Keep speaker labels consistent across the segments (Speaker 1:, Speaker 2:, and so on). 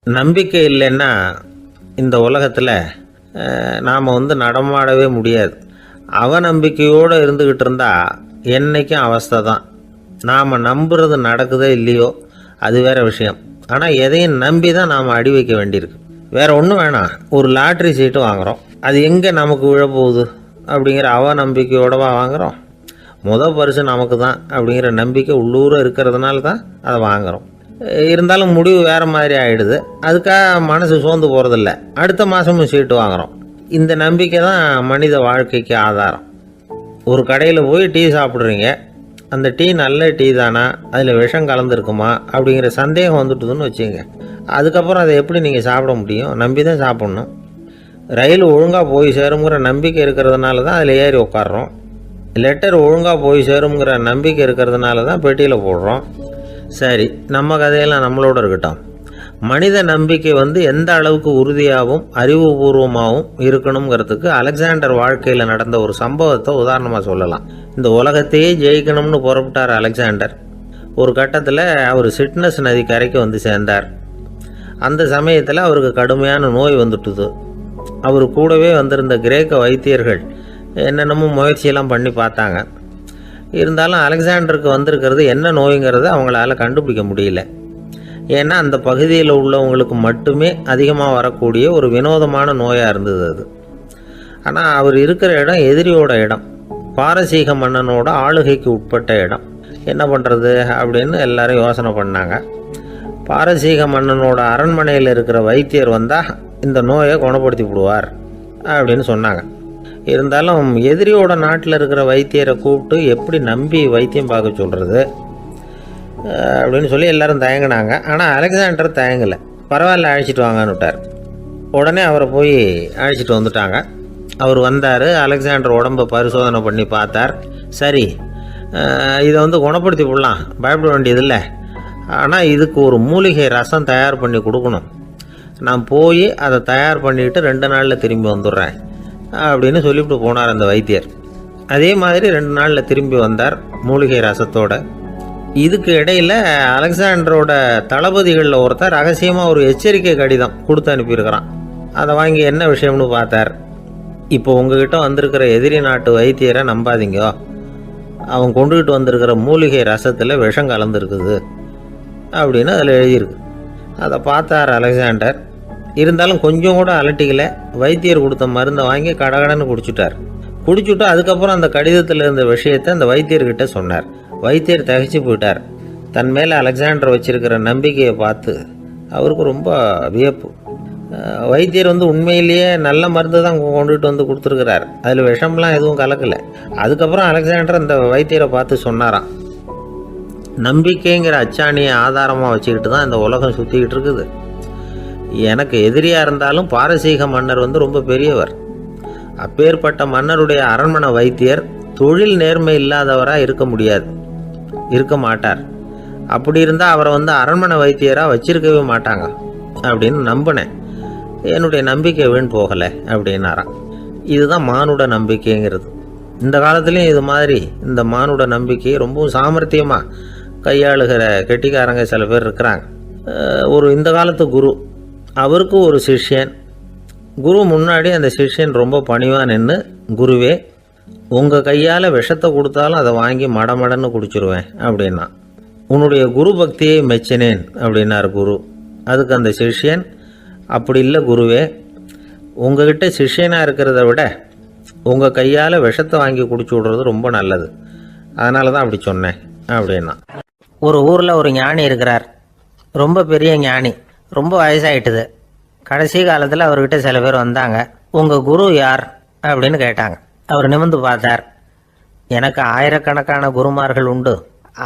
Speaker 1: நம்பிக்கை இல்லைன்னா இந்த உலகத்தில் நாம் நடமாடவே முடியாது. அவநம்பிக்கையோடு இருந்துக்கிட்டு இருந்தால் என்றைக்கும் அவஸ்தை தான். நாம் நம்புறது நடக்குதோ இல்லையோ அது வேறு விஷயம். ஆனால் எதையும் நம்பி தான் நாம் அடி வைக்க வேண்டியிருக்கு. வேறு ஒன்றும் வேணாம், ஒரு லாட்ரி சீட்டு வாங்குகிறோம், அது எங்கே நமக்கு விழப்போகுது அப்படிங்கிற அவநம்பிக்கையோடவா வாங்குகிறோம்? பரிசு நமக்கு தான் அப்படிங்கிற நம்பிக்கை உள்ளூர இருக்கிறதுனால தான் அதை வாங்குகிறோம். இருந்தாலும் முடிவு வேறு மாதிரி ஆகிடுது. அதுக்காக மனசு சோர்ந்து போகிறதில்ல, அடுத்த மாதமும் சீட்டு வாங்குகிறோம். இந்த நம்பிக்கை தான் மனித வாழ்க்கைக்கு ஆதாரம். ஒரு கடையில் போய் டீ சாப்பிட்றீங்க, அந்த டீ நல்ல டீ தானா, அதில் விஷம் கலந்துருக்குமா அப்படிங்கிற சந்தேகம் வந்துட்டுதுன்னு வச்சுங்க. அதுக்கப்புறம் அதை எப்படி நீங்கள் சாப்பிட முடியும்? நம்பி தான் சாப்பிட்ணும். ரயில் ஒழுங்காக போய் சேருங்கிற நம்பிக்கை இருக்கிறதுனால தான் அதில் ஏறி உட்காடுறோம். லெட்டர் ஒழுங்காக போய் சேருங்கிற நம்பிக்கை இருக்கிறதுனால தான் பெட்டியில் போடுறோம். சரி, நம்ம கதையெல்லாம் நம்மளோட இருக்கட்டும். மனித நம்பிக்கை எந்த அளவுக்கு உறுதியாகவும் அறிவுபூர்வமாகவும் இருக்கணுங்கிறதுக்கு அலெக்சாண்டர் வாழ்க்கையில் நடந்த ஒரு சம்பவத்தை உதாரணமாக சொல்லலாம். இந்த உலகத்தையே ஜெயிக்கணும்னு புறப்பட்டார் அலெக்சாண்டர். ஒரு கட்டத்தில் அவர் சிட்னஸ் நதி கரைக்கு சேர்ந்தார். அந்த சமயத்தில் அவருக்கு கடுமையான நோய் வந்துட்டுது. அவர் கூடவே வந்திருந்த கிரேக்க வைத்தியர்கள் என்னென்னமோ முயற்சியெல்லாம் பண்ணி பார்த்தாங்க. இருந்தாலும் அலெக்சாண்டருக்கு வந்திருக்கிறது என்ன நோய்ங்கிறத அவங்களால கண்டுபிடிக்க முடியல. ஏன்னா அந்த பகுதியில் உள்ளவங்களுக்கு மட்டுமே அதிகமாக வரக்கூடிய ஒரு வினோதமான நோயாக இருந்தது அது. ஆனால் அவர் இருக்கிற இடம் எதிரியோட இடம், பாரசீக மன்னனோட ஆளுகைக்கு உட்பட்ட இடம். என்ன பண்ணுறது அப்படின்னு எல்லாரும் யோசனை பண்ணாங்க. பாரசீக மன்னனோட அரண்மனையில் இருக்கிற வைத்தியர் வந்தால் இந்த நோயை குணப்படுத்தி விடுவார் அப்படின்னு சொன்னாங்க. இருந்தாலும் எதிரியோட நாட்டில் இருக்கிற வைத்தியரை கூப்பிட்டு எப்படி நம்பி வைத்தியம் பார்க்க சொல்கிறது அப்படின்னு சொல்லி எல்லோரும் தயங்கினாங்க. ஆனால் அலெக்சாண்டர் தயங்கலை. பரவாயில்ல, அழைச்சிட்டு வாங்கன்னு விட்டார். உடனே அவரை போய் அழைச்சிட்டு வந்துட்டாங்க. அவர் வந்தார். அலெக்சாண்டர் உடம்பை பரிசோதனை பண்ணி பார்த்தார். சரி, இதை குணப்படுத்தி விடலாம், பயப்பட வேண்டியதில்லை. ஆனால் இதுக்கு ஒரு மூலிகை ரசம் தயார் பண்ணி கொடுக்கணும். நான் போய் அதை தயார் பண்ணிவிட்டு 2 நாளில் திரும்பி வந்துடுறேன் அப்படின்னு சொல்லிவிட்டு போனார் அந்த வைத்தியர். அதே மாதிரி 2 நாளில் திரும்பி வந்தார் மூலிகை ரசத்தோட. இதுக்கு இடையில் அலெக்சாண்டரோட தளபதிகளில் ஒருத்தர் ரகசியமாக ஒரு எச்சரிக்கை கடிதம் கொடுத்து அனுப்பியிருக்கிறான். அதை வாங்கி என்ன விஷயம்னு பார்த்தார். இப்போ உங்ககிட்ட வந்திருக்கிற எதிரி நாட்டு வைத்தியரை நம்பாதீங்க, அவன் கொண்டுகிட்டு வந்திருக்கிற மூலிகை ரசத்தில் விஷம் கலந்துருக்குது அப்படின்னு அதில் எழுதியிருக்கு. அதை பார்த்தார் அலெக்சாண்டர். இருந்தாலும் கொஞ்சம் கூட அலட்டிக்கலை. வைத்தியர் கொடுத்த மருந்தை வாங்கி கடகடன்னு குடிச்சுட்டு அதுக்கப்புறம் அந்த கடிதத்தில் இருந்த விஷயத்தை அந்த வைத்தியர்கிட்ட சொன்னார். வைத்தியர் தகைச்சு போயிட்டார். தன் மேலே அலெக்சாண்டர் வச்சிருக்கிற நம்பிக்கையை பார்த்து அவருக்கு ரொம்ப வியப்பு. வைத்தியர் உண்மையிலேயே நல்ல மருந்து தான் கொண்டுகிட்டு கொடுத்துருக்கிறார், அதில் விஷம்லாம் எதுவும் கலக்கலை. அதுக்கப்புறம் அலெக்சாண்டர் அந்த வைத்தியரை பார்த்து சொன்னாராம், நம்பிக்கைங்கிற அச்சாணியை ஆதாரமாக வச்சுக்கிட்டு தான் இந்த உலகம் சுற்றிக்கிட்டு இருக்குது. எனக்கு எதிரியாக இருந்தாலும் பாரசீக மன்னர் ரொம்ப பெரியவர். அப்பேற்பட்ட மன்னருடைய அரண்மனை வைத்தியர் தொழில் நேர்மை இல்லாதவராக இருக்க மாட்டார். அப்படி இருந்தால் அவரை அரண்மனை வைத்தியராக வச்சிருக்கவே மாட்டாங்க அப்படின்னு நம்பினேன். என்னுடைய நம்பிக்கை வீண் போகலை அப்படின்னாராம். இதுதான் மானுட நம்பிக்கைங்கிறது. இந்த காலத்துலேயும் இது மாதிரி இந்த மானுட நம்பிக்கையை ரொம்பவும் சாமர்த்தியமாக கையாளுகிற கெட்டிக்காரங்க சில பேர் இருக்கிறாங்க. இந்த காலத்து குரு, அவருக்கு ஒரு சிஷ்யன். குரு முன்னாடி அந்த சிஷ்யன் ரொம்ப பணிவாக நின்று, குருவே, உங்கள் கையால் விஷத்தை கொடுத்தாலும் அதை வாங்கி மடமடன்னு குடிச்சிருவேன் அப்படின்னா. உன்னுடைய குரு பக்தியை மெச்சினேன் அப்படின்னார் குரு. அதுக்கு அந்த சிஷ்யன், அப்படி இல்லை குருவே, உங்ககிட்ட சிஷ்யனாக இருக்கிறத விட உங்கள் கையால் விஷத்தை வாங்கி குடிச்சு விடுறது ரொம்ப நல்லது, அதனால தான் அப்படி சொன்னேன் அப்படின்னா. ஒரு ஊரில் ஒரு ஞானி இருக்கிறார், ரொம்ப பெரிய ஞானி, ரொம்ப வயசாகிட்டுது. கடைசி காலத்தில் அவர்கிட்ட சில பேர் வந்தாங்க. உங்கள் குரு யார் அப்படின்னு கேட்டாங்க. அவர் நிமிர்ந்து பார்த்தார். எனக்கு ஆயிரக்கணக்கான குருமார்கள் உண்டு,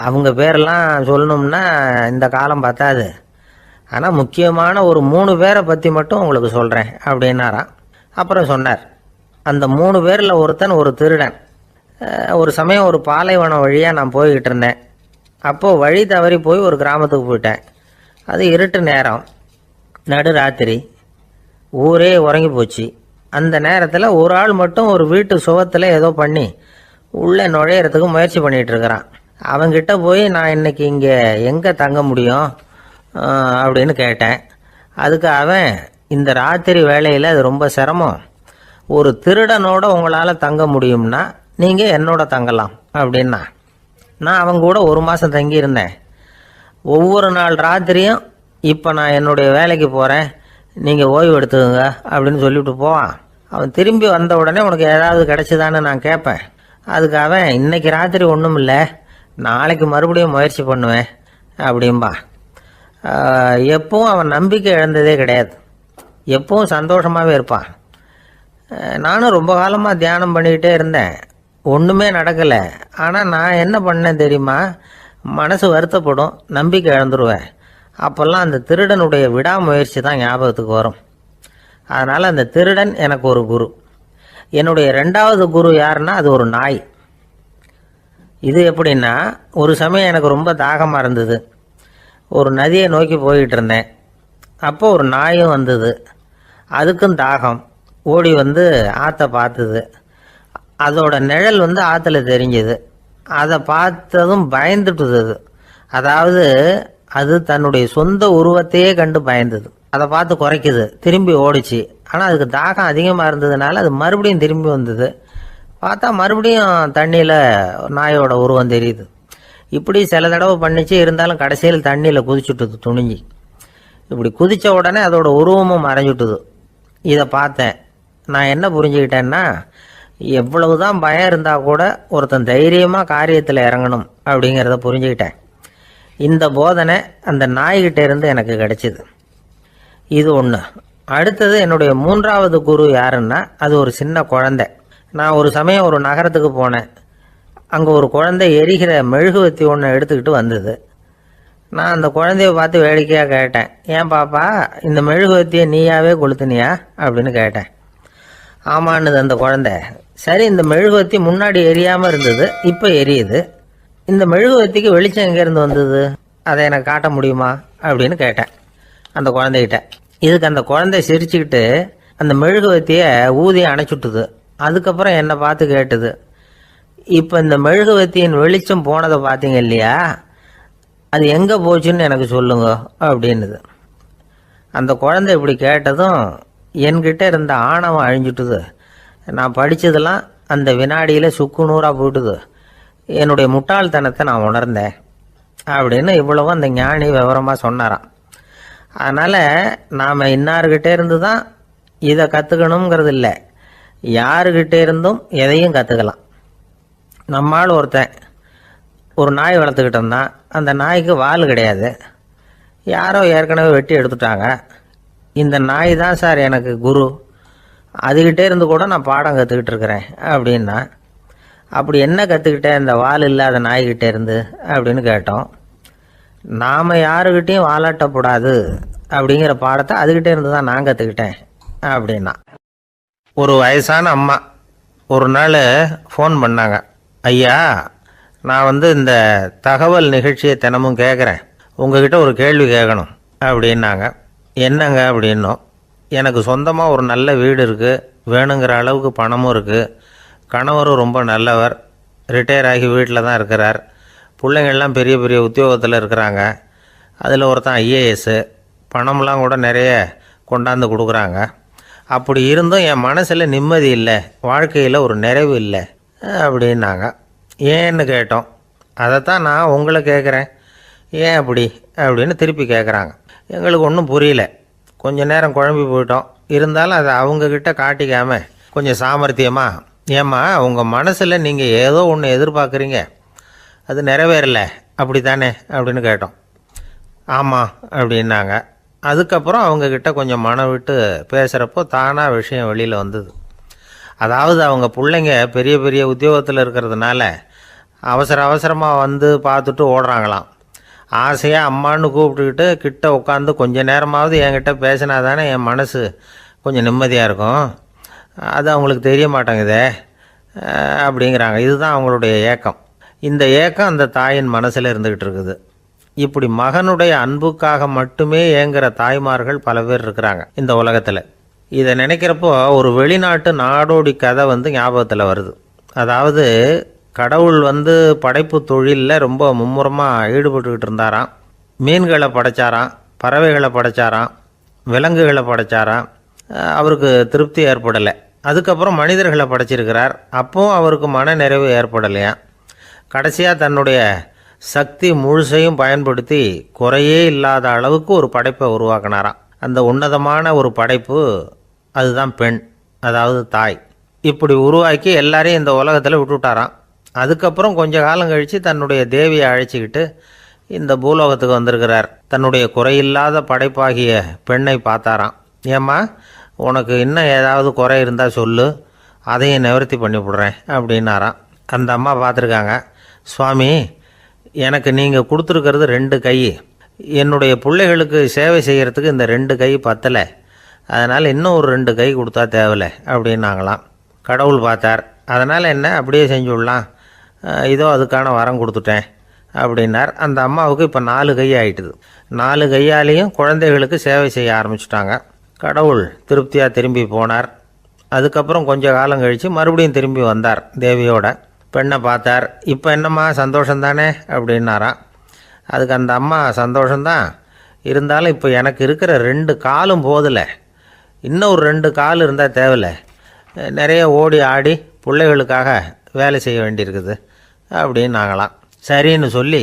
Speaker 1: அவங்க பேரெல்லாம் சொல்லணும்னா இந்த காலம் பத்தாது. ஆனால் முக்கியமான ஒரு 3 பேரை பற்றி மட்டும் உங்களுக்கு சொல்கிறேன் அப்படின்னாராம். அப்புறம் சொன்னார், அந்த 3 பேரில் ஒருத்தன் ஒரு திருடன். ஒரு சமயம் ஒரு பாலைவனம் வழியாக நான் போய்கிட்டு இருந்தேன். அப்போது வழி தவறி போய் ஒரு கிராமத்துக்கு போயிட்டேன். அது இருட்டு நேரம், நடு ராத்திரி, ஊரே உறங்கி போச்சு. அந்த நேரத்தில் ஒரு ஆள் மட்டும் ஒரு வீட்டு சுவத்தில் ஏதோ பண்ணி உள்ளே நுழையிறதுக்கு முயற்சி பண்ணிகிட்டு இருக்கிறான். அவங்கிட்ட போய் நான் இன்னைக்கு இங்கே எங்கே தங்க முடியும் அப்படின்னு கேட்டேன். அதுக்கு அவன், இந்த ராத்திரி வேளையில் அது ரொம்ப சிரமம், ஒரு திருடனோட உங்களால் தங்க முடியும்னா நீங்கள் என்னோட தங்கலாம் அப்படின்னா. நான் அவங்க கூட 1 மாதம் தங்கியிருந்தேன். ஒவ்வொரு நாள் ராத்திரியும், இப்போ நான் என்னுடைய வேலைக்கு போகிறேன், நீங்கள் ஓய்வு எடுத்துக்கோங்க அப்படின்னு சொல்லிவிட்டு போவான். அவன் திரும்பி வந்த உடனே உனக்கு ஏதாவது கிடைச்சிதான்னு நான் கேட்பேன். அதுக்கு அவன், இன்னைக்கு ராத்திரி ஒன்றும் இல்லை, நாளைக்கு மறுபடியும் முயற்சி பண்ணுவேன் அப்படின்பா. எப்பவும் அவன் நம்பிக்கை இழந்ததே கிடையாது, எப்பவும் சந்தோஷமாகவே இருப்பான். நானும் ரொம்ப காலமாக தியானம் பண்ணிக்கிட்டே இருந்தேன், ஒன்றுமே நடக்கலை. ஆனால் நான் என்ன பண்ணேன் தெரியுமா, மனசு வருத்தப்படும், நம்பிக்கை இழந்துருவேன். அப்போல்லாம் அந்த திருடனுடைய விடாமுயற்சி தான் ஞாபகத்துக்கு வரும். அதனால் அந்த திருடன் எனக்கு ஒரு குரு. என்னுடைய 2வது குரு யாருன்னா அது ஒரு நாய். இது எப்படின்னா, ஒரு சமயம் எனக்கு ரொம்ப தாகமாக இருந்தது, ஒரு நதியை நோக்கி போய்கிட்டு இருந்தேன். அப்போ ஒரு நாயும் வந்தது, அதுக்கும் தாகம், ஓடி வந்து ஆற்றை பார்த்துது. அதோட நிழல் வந்து ஆற்றுல தெரிஞ்சுது. அதை பார்த்ததும் பயந்துட்டுது. அதாவது அது தன்னுடைய சொந்த உருவத்தையே கண்டு பயந்தது. அதை பார்த்து குறைக்குது, திரும்பி ஓடிச்சு. ஆனால் அதுக்கு தாகம் அதிகமாக இருந்ததுனால அது மறுபடியும் திரும்பி வந்தது. பார்த்தா மறுபடியும் தண்ணியில் நாயோட உருவம் தெரியுது. இப்படி சில தடவை பண்ணிச்சு. இருந்தாலும் கடைசியில் தண்ணியில் குதிச்சுட்டுது துணிஞ்சி. இப்படி குதித்த உடனே அதோட உருவமும் மறைஞ்சுட்டுது. இதை பார்த்தேன். நான் என்ன புரிஞ்சுக்கிட்டேன்னா, எவ்வளவு தான் பயம் இருந்தால் கூட ஒருத்தன் தைரியமாக காரியத்தில் இறங்கணும் அப்படிங்கிறத புரிஞ்சுக்கிட்டேன். இந்த போதனை அந்த நாய்கிட்ட இருந்து எனக்கு கிடைச்சிது. இது ஒன்று. அடுத்தது என்னுடைய 3வது குரு யாருன்னா அது ஒரு சின்ன குழந்தை. நான் ஒரு சமயம் ஒரு நகரத்துக்கு போனேன். அங்கே ஒரு குழந்தை எரிகிற மெழுகுவத்தி ஒன்று எடுத்துக்கிட்டு வந்தது. நான் அந்த குழந்தைய பார்த்து வேடிக்கையாக கேட்டேன், ஏன் பாப்பா இந்த மெழுகுவத்தியை நீயாவே கொளுத்துனியா அப்படின்னு கேட்டேன். ஆமான்னுது அந்த குழந்தை. சரி, இந்த மெழுகுவத்தி முன்னாடி எரியாமல் இருந்தது, இப்போ எரியுது, இந்த மெழுகுவத்திக்கு வெளிச்சம் எங்கேருந்து வந்தது, அதை எனக்கு காட்ட முடியுமா அப்படின்னு கேட்டேன் அந்த குழந்தைகிட்ட. இதுக்கு அந்த குழந்தை சிரிச்சுக்கிட்டு அந்த மெழுகுவத்தியை ஊதி அணைச்சுட்டுது. அதுக்கப்புறம் என்னை பார்த்து கேட்டுது, இப்போ இந்த மெழுகுவத்தியின் வெளிச்சம் போனதை பார்த்தீங்க இல்லையா, அது எங்கே போச்சுன்னு எனக்கு சொல்லுங்க அப்படின்னுது. அந்த குழந்தை இப்படி கேட்டதும் என்கிட்ட இருந்த ஆணவம் அழிஞ்சுட்டுது. நான் படித்ததெல்லாம் அந்த வினாடியில் சுக்கு நூறாக போயிட்டுது. என்னுடைய முட்டாள்தனத்தை நான் உணர்ந்தேன் அப்படின்னு இவ்வளவும் அந்த ஞானி விவரமாக சொன்னாராம். அதனால் நாம் இன்னார்கிட்ட இருந்து தான் இதை கற்றுக்கணுங்கிறது இல்லை, யாருக்கிட்ட இருந்தும் எதையும் கற்றுக்கலாம். நம்மால் ஒருத்தன் ஒரு நாய் வளர்த்துக்கிட்டு இருந்தான். அந்த நாய்க்கு வால் கிடையாது, யாரோ ஏற்கனவே வெட்டி எடுத்துட்டாங்க. இந்த நாய் தான் சார் எனக்கு குரு, அதுகிட்டே இருந்து கூட நான் பாடம் கற்றுக்கிட்டு இருக்கிறேன் அப்படின்னா. அப்படி என்ன கற்றுக்கிட்டேன் இந்த வால் இல்லாத நாய்கிட்டே இருந்து அப்படின்னு கேட்டோம். நாம் யாருக்கிட்டையும் வாலாட்டக்கூடாது அப்படிங்கிற பாடத்தை அதுகிட்டே இருந்து தான் நான் கற்றுக்கிட்டேன் அப்படின்னா. ஒரு வயசான அம்மா ஒரு நாள் ஃபோன் பண்ணாங்க, ஐயா நான் இந்த தகவல் நிகழ்ச்சியை தினமும் கேட்குறேன், உங்ககிட்ட ஒரு கேள்வி கேட்கணும் அப்படின்னாங்க. என்னங்க அப்படின்னோம். எனக்கு சொந்தமாக ஒரு நல்ல வீடு இருக்குது, வேணுங்கிற அளவுக்கு பணமும் இருக்குது, கணவரும் ரொம்ப நல்லவர், ரிட்டையர் ஆகி வீட்டில் தான் இருக்கிறார், பிள்ளைங்கள்லாம் பெரிய பெரிய உத்தியோகத்தில் இருக்கிறாங்க, அதில் ஒருத்தன் ஐஏஎஸ்ஸு, பணம்லாம் கூட நிறைய கொண்டாந்து கொடுக்குறாங்க. அப்படி இருந்தும் என் மனசில் நிம்மதி இல்லை, வாழ்க்கையில் ஒரு நிறைவு இல்லை அப்படின்னாங்க. ஏன்னு கேட்டோம். அதைத்தான் நான் உங்களை கேட்குறேன், ஏன் அப்படி அப்படின்னு திருப்பி கேட்குறாங்க. எங்களுக்கு ஒன்றும் புரியல, கொஞ்சம் நேரம் குழம்பி போயிட்டோம். இருந்தாலும் அதை அவங்கக்கிட்ட காட்டிக்காமல் கொஞ்சம் சாமர்த்தியமாக, ஏம்மா உங்கள் மனசில் நீங்கள் ஏதோ ஒன்று எதிர்பார்க்குறீங்க, அது நிறைவேறலை அப்படி தானே அப்படின்னு கேட்டோம். ஆமாம் அப்படின்னாங்க. அதுக்கப்புறம் அவங்கக்கிட்ட கொஞ்சம் மனம் விட்டு பேசுகிறப்போ தானாக விஷயம் வெளியில் வந்தது. அதாவது அவங்க பிள்ளைங்க பெரிய பெரிய உத்தியோகத்தில் இருக்கிறதுனால அவசரமாக வந்து பார்த்துட்டு ஓடுறாங்களாம். ஆசையாக அம்மான்னு கூப்பிட்டுக்கிட்டு கிட்ட உட்காந்து கொஞ்ச நேரமாவது என்கிட்ட பேசினா தானே என் மனசு கொஞ்சம் நிம்மதியாக இருக்கும், அது அவங்களுக்கு தெரிய மாட்டேங்குதே அப்படிங்கிறாங்க. இதுதான் அவங்களுடைய ஏக்கம். இந்த ஏக்கம் அந்த தாயின் மனசில் இருந்துக்கிட்டு இருக்குது. இப்படி மகனுடைய அன்புக்காக மட்டுமே ஏங்குற தாய்மார்கள் பல பேர் இருக்கிறாங்க இந்த உலகத்தில். இதை நினைக்கிறப்போ ஒரு வெளிநாட்டு நாடோடி கதை ஞாபகத்தில் வருது. அதாவது கடவுள் படைப்பு தொழிலில் ரொம்ப மும்முரமாக ஈடுபட்டுக்கிட்டு இருந்தாராம். மீன்களை படைச்சாராம், பறவைகளை படைச்சாராம், விலங்குகளை படைச்சாராம். அவருக்கு திருப்தி ஏற்படலை. அதுக்கப்புறம் மனிதர்களை படைச்சிருக்கிறார். அப்போவும் அவருக்கு மன நிறைவு ஏற்படலையாம். கடைசியாக தன்னுடைய சக்தி முழுசையும் பயன்படுத்தி குறையே இல்லாத அளவுக்கு ஒரு படைப்பை உருவாக்கினாராம். அந்த உன்னதமான ஒரு படைப்பு அதுதான் பெண், அதாவது தாய். இப்படி உருவாக்கி எல்லாரையும் இந்த உலகத்தில் விட்டுவிட்டாராம். அதுக்கப்புறம் கொஞ்ச காலம் கழித்து தன்னுடைய தேவியை அழைச்சிக்கிட்டு இந்த பூலோகத்துக்கு வந்திருக்கிறார். தன்னுடைய குறையில்லாத படைப்பாகிய பெண்ணை பார்த்தாராம். ஏம்மா, உனக்கு இன்னும் ஏதாவது குறை இருந்தால் சொல்லு, அதையும் நிவர்த்தி பண்ணி விடுறேன் அப்படின்னாராம். அந்த அம்மா பார்த்துருக்காங்க. சுவாமி, எனக்கு நீங்கள் கொடுத்துருக்கிறது 2 கை. என்னுடைய பிள்ளைகளுக்கு சேவை செய்கிறதுக்கு இந்த 2 கை பத்தலை. அதனால் இன்னும் ஒரு 2 கை கொடுத்தா தேவலை அப்படின்னாங்களாம். கடவுள் பார்த்தார். அதனால் என்ன, அப்படியே செஞ்சு விடலாம், இதோ அதுக்கான வரம் கொடுத்துட்டேன் அப்படின்னார். அந்த அம்மாவுக்கு இப்போ 4 கை ஆகிட்டுது. 4 கையாலேயும் குழந்தைகளுக்கு சேவை செய்ய ஆரம்பிச்சிட்டாங்க. கடவுள் திருப்தியாக திரும்பி போனார். அதுக்கப்புறம் கொஞ்ச காலம் கழித்து மறுபடியும் திரும்பி வந்தார் தேவியோட. பெண்ணை பார்த்தார். இப்போ என்னம்மா சந்தோஷந்தானே அப்படின்னாராம். அதுக்கு அந்த அம்மா, சந்தோஷந்தான், இருந்தாலும் இப்போ எனக்கு இருக்கிற 2 காலும் போதில்லை, இன்னும் ஒரு 2 கால் இருந்தால் தேவையில்லை, நிறைய ஓடி ஆடி பிள்ளைகளுக்காக வேலை செய்ய வேண்டியிருக்குது அப்படின்னாங்களாம். சரின்னு சொல்லி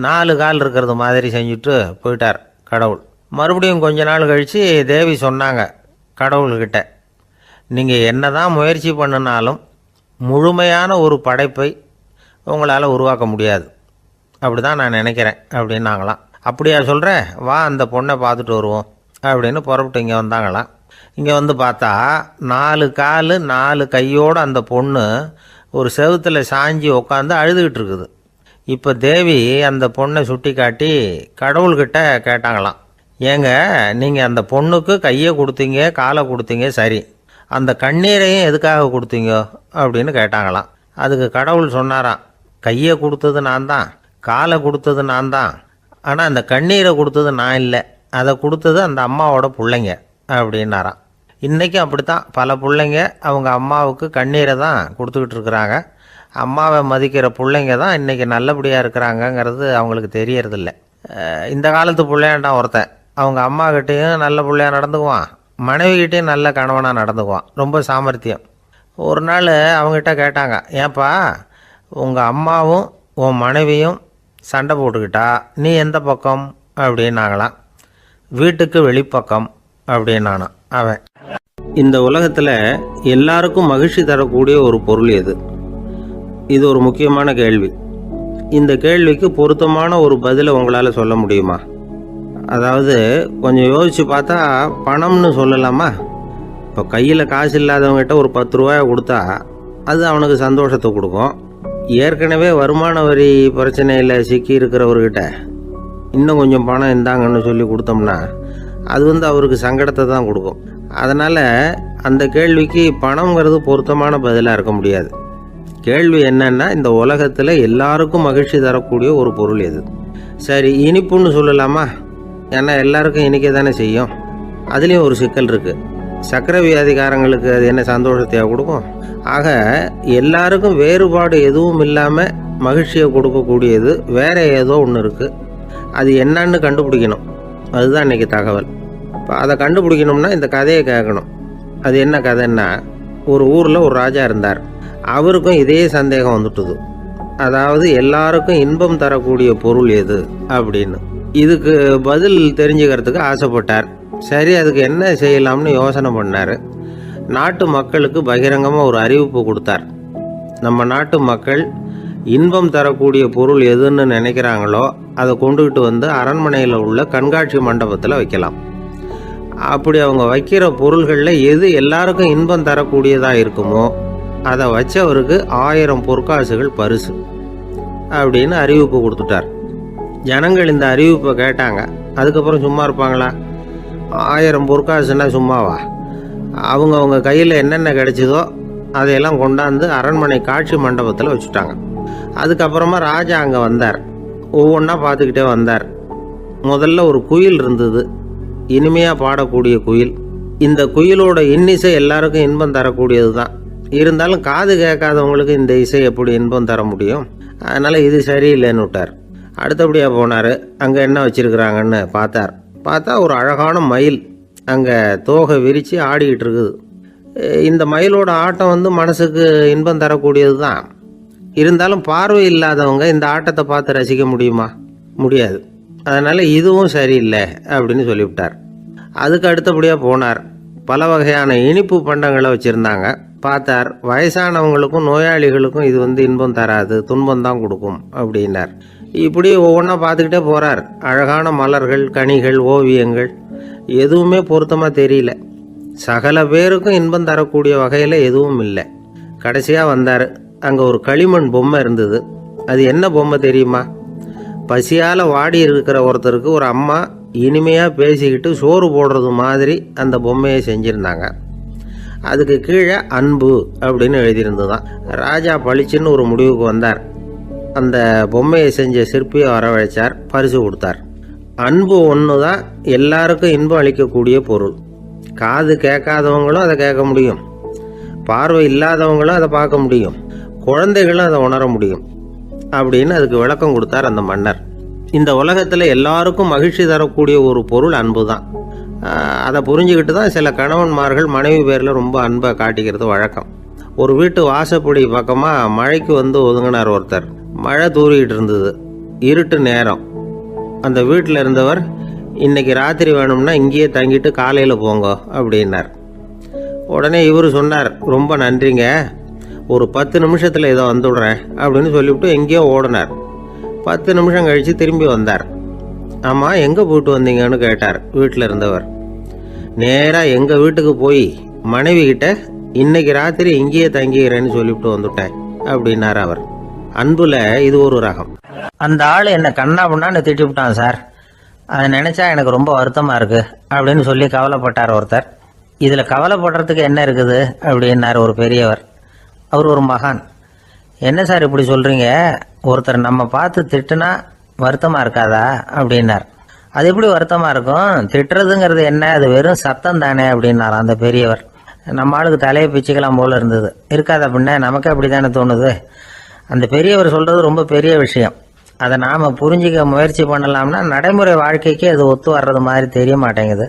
Speaker 1: 4 கால் இருக்கிறது மாதிரி செஞ்சுட்டு போயிட்டார் கடவுள். மறுபடியும் கொஞ்ச நாள் கழித்து தேவி சொன்னாங்க கடவுள்கிட்ட, நீங்கள் என்ன தான் முயற்சி பண்ணினாலும் முழுமையான ஒரு படைப்பை உங்களால் உருவாக்க முடியாது, அப்படி தான் நான் நினைக்கிறேன் அப்படின்னாங்களாம். அப்படியா சொல்கிறேன், வா அந்த பொண்ணை பார்த்துட்டு வருவோம் அப்படின்னு புறப்பட்டு இங்கே வந்தாங்களாம். இங்கே வந்து பார்த்தா 4 கால் 4 கையோடு அந்த பொண்ணு ஒரு செவுத்தில் சாஞ்சி உட்காந்து அழுதுகிட்டு இருக்குது. இப்போ தேவி அந்த பொண்ணை சுட்டி காட்டி கடவுள்கிட்ட கேட்டாங்களாம், ஏங்க, நீங்கள் அந்த பொண்ணுக்கு கையை கொடுத்தீங்க, காலை கொடுத்தீங்க, சரி, அந்த கண்ணீரையும் எதுக்காக கொடுத்தீங்க அப்படின்னு கேட்டாங்களாம். அதுக்கு கடவுள் சொன்னாராம், கையை கொடுத்தது நான் தான், காலை கொடுத்தது நான் தான், ஆனால் அந்த கண்ணீரை கொடுத்தது நான் இல்லை, அதை கொடுத்தது அந்த அம்மாவோட பிள்ளைங்க அப்படின்னாராம். இன்றைக்கும் அப்படித்தான் பல பிள்ளைங்க அவங்க அம்மாவுக்கு கண்ணீரை தான் கொடுத்துக்கிட்டு இருக்கிறாங்க. அம்மாவை மதிக்கிற பிள்ளைங்க தான் இன்றைக்கி நல்லபடியாக இருக்கிறாங்கங்கிறது அவங்களுக்கு தெரியறதில்ல. இந்த காலத்து பிள்ளையாண்டான் ஒருத்தன் அவங்க அம்மாக்கிட்டேயும் நல்ல பிள்ளையாக நடந்துக்குவான், மனைவிக்கிட்டேயும் நல்ல கணவனாக நடந்துக்குவான், ரொம்ப சாமர்த்தியம். ஒரு நாள் அவங்ககிட்ட கேட்டாங்க, ஏன்பா உங்கள் அம்மாவும் உன் மனைவியும் சண்டை போட்டுக்கிட்டா நீ எந்த பக்கம் அப்படின்னாங்களாம். வீட்டுக்கு வெளிப்பக்கம் அப்படின்னானான் அவன். இந்த உலகத்தில் எல்லாருக்கும் மகிழ்ச்சி தரக்கூடிய ஒரு பொருள் எது? இது ஒரு முக்கியமான கேள்வி. இந்த கேள்விக்கு பொருத்தமான ஒரு பதிலை உங்களால் சொல்ல முடியுமா? அதாவது கொஞ்சம் யோசித்து பார்த்தா பணம்னு சொல்லலாமா? இப்போ கையில் காசு இல்லாதவங்ககிட்ட ஒரு 10 ரூபாயை கொடுத்தா அது அவனுக்கு சந்தோஷத்தை கொடுக்கும். ஏற்கனவே வருமான வரி பிரச்சனையில் சிக்கி இருக்கிறவர்கிட்ட இன்னும் கொஞ்சம் பணம் இருந்தாங்கன்னு சொல்லி கொடுத்தோம்னா அது அவருக்கு சங்கடத்தை தான் கொடுக்கும். அதனால் அந்த கேள்விக்கு பணங்கிறது பொருத்தமான பதிலாக இருக்க முடியாது. கேள்வி என்னன்னா, இந்த உலகத்தில் எல்லாருக்கும் மகிழ்ச்சி தரக்கூடிய ஒரு பொருள் எது? சரி, இனிப்புன்னு சொல்லலாமா? ஏன்னா எல்லாருக்கும் இனிக்க தானே செய்யும். அதுலேயும் ஒரு சிக்கல் இருக்குது. சர்க்கரை வியாதிக்காரங்களுக்கு அது என்ன சந்தோஷத்தையாக கொடுக்கும்? ஆக எல்லாருக்கும் வேறுபாடு எதுவும் இல்லாமல் மகிழ்ச்சியை கொடுக்கக்கூடியது வேற ஏதோ ஒன்று இருக்குது. அது என்னன்னு கண்டுபிடிக்கணும். அதுதான் இன்றைக்கி தகவல். இப்போ அதை கண்டுபிடிக்கணும்னா இந்த கதையை கேட்கணும். அது என்ன கதைன்னா, ஒரு ஊரில் ஒரு ராஜா இருந்தார். அவருக்கும் இதே சந்தேகம் வந்துட்டுது. அதாவது எல்லாருக்கும் இன்பம் தரக்கூடிய பொருள் எது அப்படின்னு. இதுக்கு பதில் தெரிஞ்சுக்கிறதுக்கு ஆசைப்பட்டார். சரி, அதுக்கு என்ன செய்யலாம்னு யோசனை பண்ணார். நாட்டு மக்களுக்கு பகிரங்கமாக ஒரு அறிவிப்பு கொடுத்தார். நம்ம நாட்டு மக்கள் இன்பம் தரக்கூடிய பொருள் எதுன்னு நினைக்கிறாங்களோ அதை கொண்டுகிட்டு வந்து அரண்மனையில் உள்ள கண்காட்சி மண்டபத்தில் வைக்கலாம். அப்படி அவங்க வைக்கிற பொருள்களில் எது எல்லாருக்கும் இன்பம் தரக்கூடியதாக இருக்குமோ அதை வச்சவருக்கு 1000 பொற்காசுகள் பரிசு அப்படின்னு அறிவிப்பு கொடுத்துட்டார். ஜனங்கள் இந்த அறிவிப்பை கேட்டாங்க. அதுக்கப்புறம் சும்மா இருப்பாங்களா? 1000 பொற்காசுன்னா சும்மாவா? அவங்க கையில் என்னென்ன கிடைச்சதோ அதையெல்லாம் கொண்டாந்து அரண்மனை காட்சி மண்டபத்தில் வச்சுட்டாங்க. அதுக்கப்புறமா ராஜா அங்கே வந்தார். ஒவ்வொன்றா பார்த்துக்கிட்டே வந்தார். முதல்ல ஒரு குயில் இருந்தது, இனிமையாக பாடக்கூடிய குயில். இந்த குயிலோட இன்னிசை எல்லாருக்கும் இன்பம் தரக்கூடியது தான். இருந்தாலும் காது கேட்காதவங்களுக்கு இந்த இசை எப்படி இன்பம் தர முடியும்? அதனால் இது சரியில்லைன்னு விட்டார். அடுத்தபடியாக போனார். அங்கே என்ன வச்சுருக்குறாங்கன்னு பார்த்தார். பார்த்தா ஒரு அழகான மயில் அங்கே தோகை விரித்து ஆடிக்கிட்டு இருக்குது. இந்த மயிலோட ஆட்டம் வந்து மனசுக்கு இன்பம் தரக்கூடியது தான். இருந்தாலும் பார்வை இல்லாதவங்க இந்த ஆட்டத்தை பார்த்து ரசிக்க முடியுமா? முடியாது. அதனால் இதுவும் சரியில்லை அப்படின்னு சொல்லிவிட்டார். அதுக்கு அடுத்தபடியாக போனார். பல வகையான இனிப்பு பண்டங்களை வச்சுருந்தாங்க. பார்த்தார், வயசானவங்களுக்கும் நோயாளிகளுக்கும் இது வந்து இன்பம் தராது, துன்பம் தான் கொடுக்கும் அப்படின்னார். இப்படி ஒவ்வொன்றா பார்த்துக்கிட்டே போகிறார். அழகான மலர்கள், கனிகள், ஓவியங்கள் எதுவுமே பொருத்தமாக தெரியல. சகல பேருக்கும் இன்பம் தரக்கூடிய வகையில் எதுவும் இல்லை. கடைசியாக வந்தார். அங்கே ஒரு களிமண் பொம்மை இருந்தது. அது என்ன பொம்மை தெரியுமா? பசியால் வாடி இருக்கிற ஒருத்தருக்கு ஒரு அம்மா இனிமையாக பேசிக்கிட்டு சோறு போடுறது மாதிரி அந்த பொம்மையை செஞ்சுருந்தாங்க. அதுக்கு கீழே அன்பு அப்படின்னு எழுதியிருந்ததுதான். ராஜா பளிச்சுன்னு ஒரு முடிவுக்கு வந்தார். அந்த பொம்மையை செஞ்ச சிற்பியை வரவழைச்சார், பரிசு கொடுத்தார். அன்பு ஒன்று தான் எல்லாருக்கும் இன்பம் அளிக்கக்கூடிய பொருள். காது கேட்காதவங்களும் அதை கேட்க முடியும், பார்வை இல்லாதவங்களும் அதை பார்க்க முடியும், குழந்தைகளும் அதை உணர முடியும் அப்படின்னு அதுக்கு விளக்கம் கொடுத்தார் அந்த மன்னர். இந்த உலகத்தில் எல்லாருக்கும் மகிழ்ச்சி தரக்கூடிய ஒரு பொருள் அன்பு தான். அதை புரிஞ்சுக்கிட்டு தான் சில கணவன்மார்கள் மனைவி பேரில் ரொம்ப அன்பை காட்டிக்கிறது வழக்கம். ஒரு வீட்டு வாசப்படி பக்கமாக மழைக்கு வந்து ஒதுங்கினார் ஒருத்தர். மழை தூரிக்கிட்டு இருந்தது, இருட்டு நேரம். அந்த வீட்டில் இருந்தவர், இன்னைக்கு ராத்திரி வேணும்னா இங்கேயே தங்கிட்டு காலையில் போங்க அப்படின்னார். உடனே இவர் சொன்னார், ரொம்ப நன்றிங்க, ஒரு 10 நிமிஷத்தில் இதை வந்துவிடுறேன் அப்படின்னு சொல்லிவிட்டு எங்கேயோ ஓடினார். 10 நிமிஷம் கழித்து திரும்பி வந்தார். ஆமாம், எங்கே போயிட்டு வந்தீங்கன்னு கேட்டார் வீட்டில் இருந்தவர். நேராக எங்கள் வீட்டுக்கு போய் மனைவி கிட்ட இன்னைக்கு ராத்திரி இங்கேயே தங்கிக்கிறேன்னு சொல்லிவிட்டு வந்துவிட்டேன் அப்படின்னார் அவர். அன்புல இது ஒரு ரகம். அந்த ஆள் என்னை கண்ணா பண்ணான்னு திட்டி விட்டான் சார், அதை நினச்சா எனக்கு ரொம்ப வருத்தமாக இருக்குது அப்படின்னு சொல்லி கவலைப்பட்டார் ஒருத்தர். இதில் கவலைப்படுறதுக்கு என்ன இருக்குது அப்படின்னார் ஒரு பெரியவர். அவர் ஒரு மகான். என்ன சார் இப்படி சொல்கிறீங்க, ஒருத்தர் நம்ம பார்த்து திட்டுனா வருத்தமாக இருக்காதா அப்படின்னார். அது எப்படி வருத்தமாக இருக்கும், திட்டுறதுங்கிறது என்ன, அது வெறும் சத்தம் தானே அப்படின்னார் அந்த பெரியவர். நம்ம ஆளுக்கு தலையை பிச்சுக்கலாம் போல இருந்தது. இருக்காத அப்படின்னா நமக்கு அப்படி தானே தோணுது. அந்த பெரியவர் சொல்கிறது ரொம்ப பெரிய விஷயம். அதை நாம் புரிஞ்சிக்க முயற்சி பண்ணலாம்னா நடைமுறை வாழ்க்கைக்கு அது ஒத்து வர்றது மாதிரி தெரிய மாட்டேங்குது.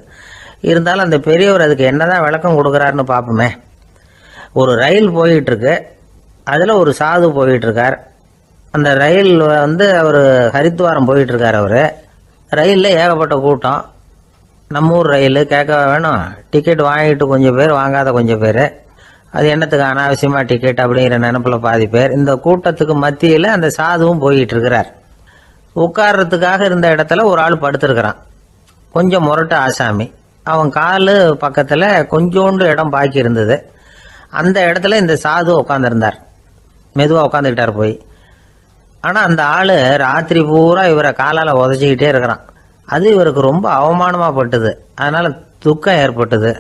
Speaker 1: இருந்தாலும் அந்த பெரியவர் அதுக்கு என்னதான் விளக்கம் கொடுக்குறாருன்னு பார்ப்போமே. ஒரு ரயில் போயிட்டுருக்கு, அதில் ஒரு சாது போயிட்டுருக்கார். அந்த ரயில் வந்து அவர் ஹரித்வாரம் போயிட்டுருக்கார். அவர் ரயிலில் ஏகப்பட்ட கூட்டம். நம்ம ஊர் ரயில் கேட்க வேணும், டிக்கெட் வாங்கிட்டு கொஞ்சம் பேர், வாங்காத கொஞ்சம் பேர். அது என்னத்துக்கு அனாவசியமாக டிக்கெட் அப்படிங்கிற நினைப்பில் பாதி பேர். இந்த கூட்டத்துக்கு மத்தியில் அந்த சாதுவும் போயிட்டு இருக்கிறார். உட்கார்றதுக்காக இருந்த இடத்துல ஒரு ஆள் படுத்துருக்கிறான், கொஞ்சம் முரட்டு ஆசாமி. அவன் காலு பக்கத்தில் கொஞ்சோண்டு இடம் பாக்கி இருந்தது. அந்த இடத்துல இந்த சாது உட்காந்துருந்தார். மெதுவாக உட்காந்துக்கிட்டார் போய். ஆனால் அந்த ஆள் ராத்திரி பூரா இவரை காலால் உதச்சிக்கிட்டே இருக்கிறான். அது இவருக்கு ரொம்ப அவமானமாக பட்டுது. அதனால் துக்கம் ஏற்பட்டது.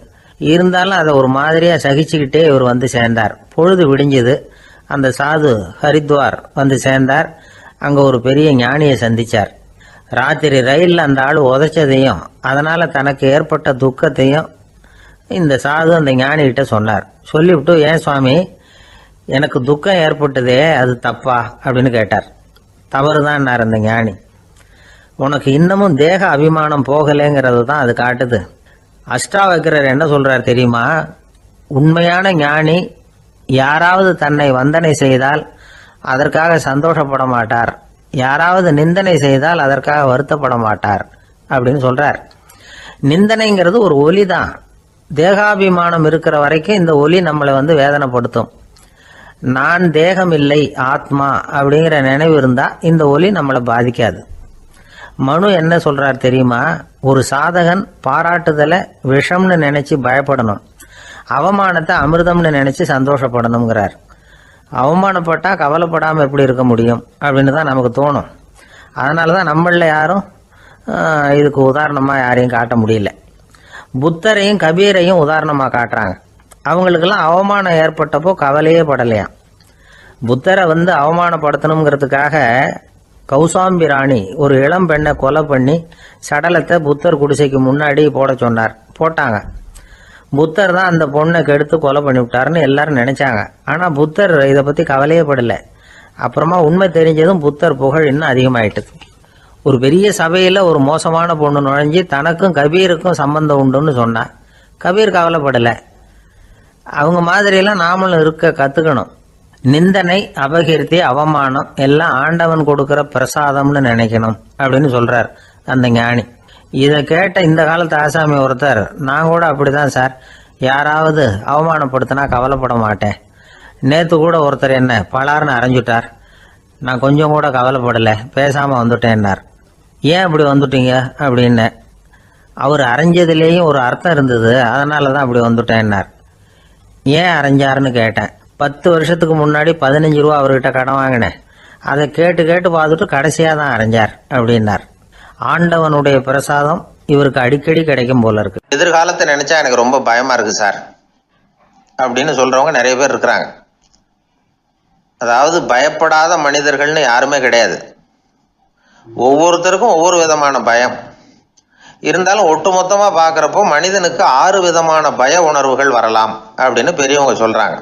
Speaker 1: இருந்தாலும் அதை ஒரு மாதிரியாக சகிச்சுக்கிட்டே இவர் வந்து சேர்ந்தார். பொழுது விடிஞ்சது. அந்த சாது ஹரித்வார் வந்து சேர்ந்தார். அங்கே ஒரு பெரிய ஞானியை சந்தித்தார். ராத்திரி ரயிலில் அந்த ஆள் உதைச்சதையும் அதனால் தனக்கு ஏற்பட்ட துக்கத்தையும் இந்த சாது அந்த ஞானிகிட்ட சொன்னார். சொல்லிவிட்டு, ஏன் சுவாமி, எனக்கு துக்கம் ஏற்பட்டதே அது தப்பா அப்படின்னு கேட்டார். தவறு தான் அந்த ஞானி. உனக்கு இன்னமும் தேக அபிமானம் போகலைங்கிறது தான் அது காட்டுது. அஷ்டாவக்கிரர் என்ன சொல்றார் தெரியுமா? உண்மையான ஞானி யாராவது தன்னை வந்தனை செய்தால் அதற்காக சந்தோஷப்பட மாட்டார், யாராவது நிந்தனை செய்தால் அதற்காக வருத்தப்பட மாட்டார் அப்படின்னு சொல்றார். நிந்தனைங்கிறது ஒரு ஒலி தான். தேகாபிமானம் இருக்கிற வரைக்கும் இந்த ஒலி நம்மளை வந்து வேதனைப்படுத்தும். நான் தேகம் இல்லை, ஆத்மா அப்படிங்கிற நினைவு இருந்தால் இந்த ஒலி நம்மளை பாதிக்காது. மனு என்ன சொல்றார் தெரியுமா? ஒரு சாதகன் பாராட்டுதலை விஷம்னு நினைச்சு பயப்படணும், அவமானத்தை அமிர்தம்னு நினைச்சு சந்தோஷப்படணுங்கிறார். அவமானப்பட்டா கவலைப்படாமல் எப்படி இருக்க முடியும் அப்படின்னு தான் நமக்கு தோணும். அதனால தான் நம்மளில் யாரும் இதுக்கு உதாரணமாக யாரையும் காட்ட முடியல. புத்தரையும் கபீரையும் உதாரணமாக காட்டுறாங்க. அவங்களுக்கெல்லாம் அவமானம் ஏற்பட்டப்போ கவலையே படலையாம். புத்தரை வந்து அவமானப்படுத்தணுங்கிறதுக்காக கௌசாம்பி ராணி ஒரு இளம் பெண்ணை கொலை பண்ணி சடலத்தை புத்தர் குடிசைக்கு முன்னாடி போட சொன்னார். போட்டாங்க. புத்தர் தான் அந்த பொண்ணை கெடுத்து கொலை பண்ணி விட்டாருன்னு எல்லாரும் நினைச்சாங்க. ஆனால் புத்தர் இதை பற்றி கவலையே படலை. அப்புறமா உண்மை தெரிஞ்சதும் புத்தர் புகழ் இன்னும் அதிகமாயிட்டது. ஒரு பெரிய சபையில் ஒரு மோசமான பொண்ணு நுழைஞ்சி தனக்கும் கபீருக்கும் சம்பந்தம் உண்டுன்னு சொன்னான். கபீர் கவலைப்படலை. அவங்க மாதிரியெல்லாம் நாமளும் இருக்க கற்றுக்கணும். நிந்தனை, அபகீர்த்தி, அவமானம் எல்லாம் ஆண்டவன் கொடுக்குற பிரசாதம்னு நினைக்கணும் அப்படின்னு சொல்கிறார் அந்த ஞானி. இதை கேட்ட இந்த காலத்து ஆசாமி ஒருத்தர், நான் கூட அப்படி தான் சார், யாராவது அவமானப்படுத்தினா கவலைப்பட மாட்டேன். நேற்று கூட ஒருத்தர் என்ன பலார்னு அரைஞ்சுட்டார், நான் கொஞ்சம் கூட கவலைப்படலை, பேசாமல் வந்துட்டேன்னார். ஏன் அப்படி வந்துட்டீங்க அப்படின்னு. அவர் அரைஞ்சதுலேயும் ஒரு அர்த்தம் இருந்தது, அதனால தான் அப்படி வந்துட்டேன்னார். ஏன் அரைஞ்சாருன்னு கேட்டேன். 10 வருஷத்துக்கு முன்னாடி 15 ரூபா அவர்கிட்ட கடன் வாங்கினேன், அதை கேட்டு கேட்டு பார்த்துட்டு கடைசியாக தான் அரைஞ்சார் அப்படின்னார். ஆண்டவனுடைய பிரசாதம் இவருக்கு அடிக்கடி கிடைக்கும் போல இருக்கு. எதிர்காலத்தை நினைச்சா எனக்கு ரொம்ப பயமா இருக்கு சார் அப்படின்னு சொல்றவங்க நிறைய பேர் இருக்கிறாங்க. அதாவது பயப்படாத மனிதர்கள்னு யாருமே கிடையாது. ஒவ்வொருத்தருக்கும் ஒவ்வொரு விதமான பயம் இருந்தாலும் ஒட்டுமொத்தமா பார்க்குறப்போ மனிதனுக்கு 6 விதமான பய உணர்வுகள் வரலாம் அப்படின்னு பெரியவங்க சொல்றாங்க.